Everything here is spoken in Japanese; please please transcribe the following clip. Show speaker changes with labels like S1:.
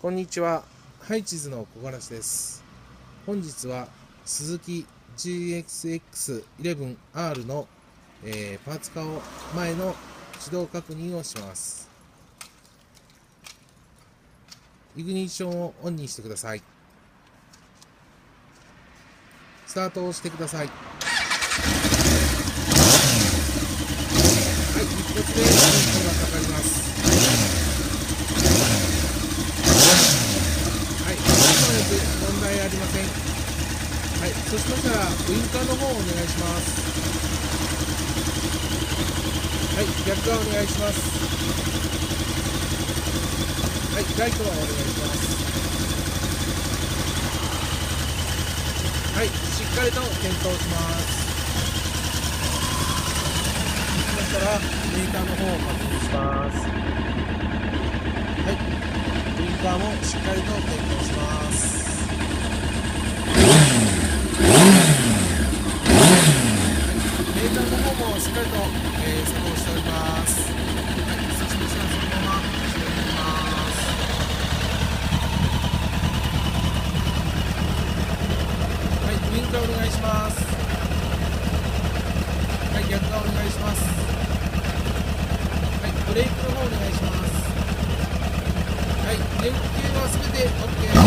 S1: こんにちは。ハイチズの小嵐です。本日はスズキ GSX-11R の、パーツ化を前の自動確認をします。イグニッションをオンにしてください。スタートをしてください。はい、一発でエンジンがかかります。問題ありません。はい、そうしましたらウインカーの方をお願いします。はい、逆側お願いします。はい、ライトはお願いします。はい、しっかりと点灯します。そうしましたらメーターの方を確認します。はい、ウインカーもしっかりと点灯します。メーターの方もしっかりと、作動しております。はい、そうしましたらそのまま走ります。はい、ウインカーお願いします。はい、逆側お願いします。はい、ブレーキの方お願いします。はい、電気系はすべて OK。